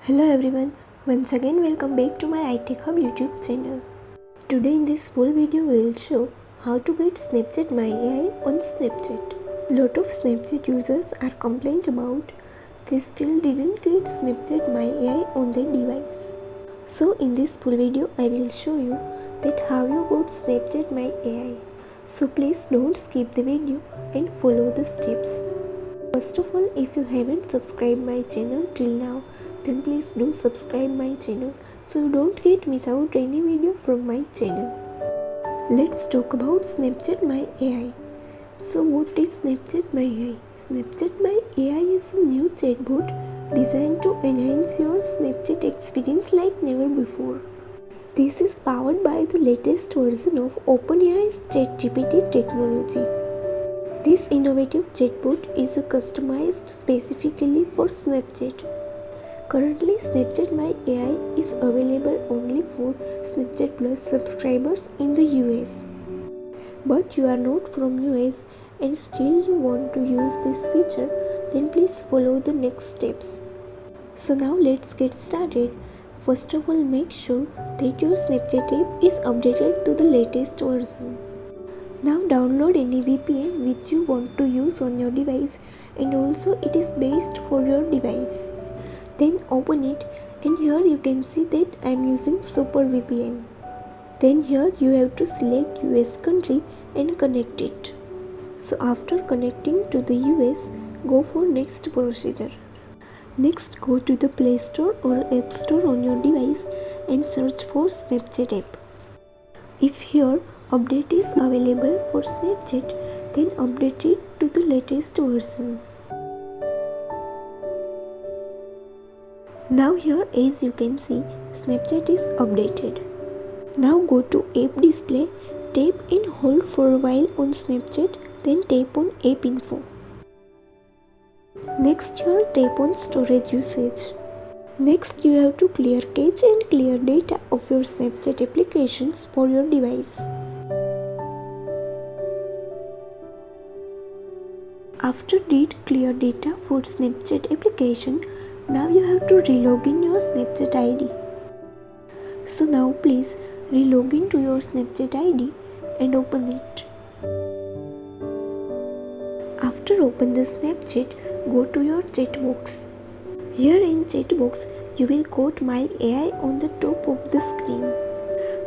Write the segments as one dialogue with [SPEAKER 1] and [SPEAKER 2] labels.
[SPEAKER 1] Hello everyone, once again welcome back to my iTechHub YouTube channel. Today in this full video we will show how to get Snapchat My AI on Snapchat. Lot of Snapchat users are complaining about they still didn't get Snapchat My AI on their device. So in this full video I will show you that how you got Snapchat My AI. So please don't skip the video and follow the steps. First of all, if you haven't subscribed my channel till now, then please do subscribe my channel so you don't miss out any video from my channel. Let's talk about Snapchat My AI. So what is Snapchat My AI? Snapchat My AI is a new chatbot designed to enhance your Snapchat experience like never before. This is powered by the latest version of OpenAI's ChatGPT technology. This innovative chatbot is customized specifically for Snapchat. Currently, Snapchat My AI is available only for Snapchat Plus subscribers in the US. But you are not from US and still you want to use this feature, then please follow the next steps. So now let's get started. First of all, make sure that your Snapchat app is updated to the latest version. Now download any VPN which you want to use on your device, and also it is based for your device. Then open it, and here you can see that I am using Super VPN. Then here you have to select US country and connect it. So after connecting to the US, go for next procedure. Next, go to the Play Store or App Store on your device and search for Snapchat app. If here update is available for Snapchat, then update it to the latest version. Now here, as you can see, Snapchat is updated. Now go to App Display, tap and hold for a while on Snapchat, then tap on App Info. Next here, tap on Storage Usage. Next, you have to clear cache and clear data of your Snapchat applications for your device. After did clear data for Snapchat application, now you have to re-login your Snapchat ID. So now please re-login to your Snapchat ID and open it. After open the Snapchat, go to your chat box. Here in chat box, you will got My AI on the top of the screen.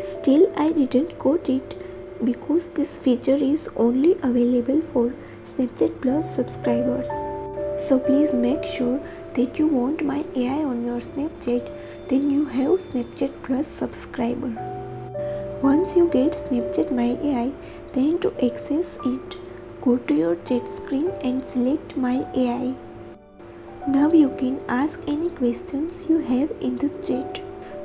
[SPEAKER 1] Still I didn't got it because this feature is only available for Snapchat Plus subscribers. So please make sure that you want My AI on your Snapchat, then you have Snapchat Plus subscriber. Once you get Snapchat My AI, then to access it, go to your chat screen and select My AI. Now you can ask any questions you have in the chat.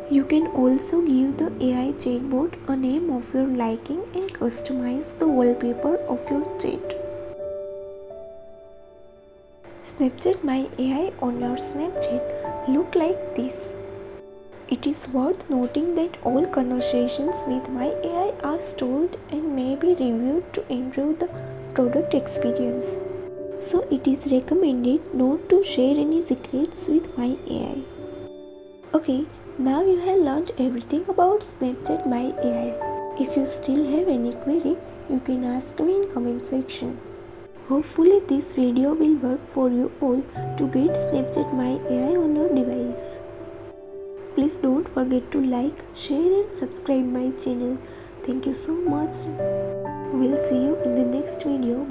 [SPEAKER 1] You can also give the AI chatbot a name of your liking and customize the wallpaper of your chat. Snapchat My AI on your Snapchat look like this. It is worth noting that all conversations with My AI are stored and may be reviewed to improve the product experience. So it is recommended not to share any secrets with My AI. Okay, now you have learned everything about Snapchat My AI. If you still have any query, you can ask me in comment section. Hopefully this video will work for you all to get Snapchat My AI on your device. Please don't forget to like, share and subscribe my channel. Thank you so much. We'll see you in the next video.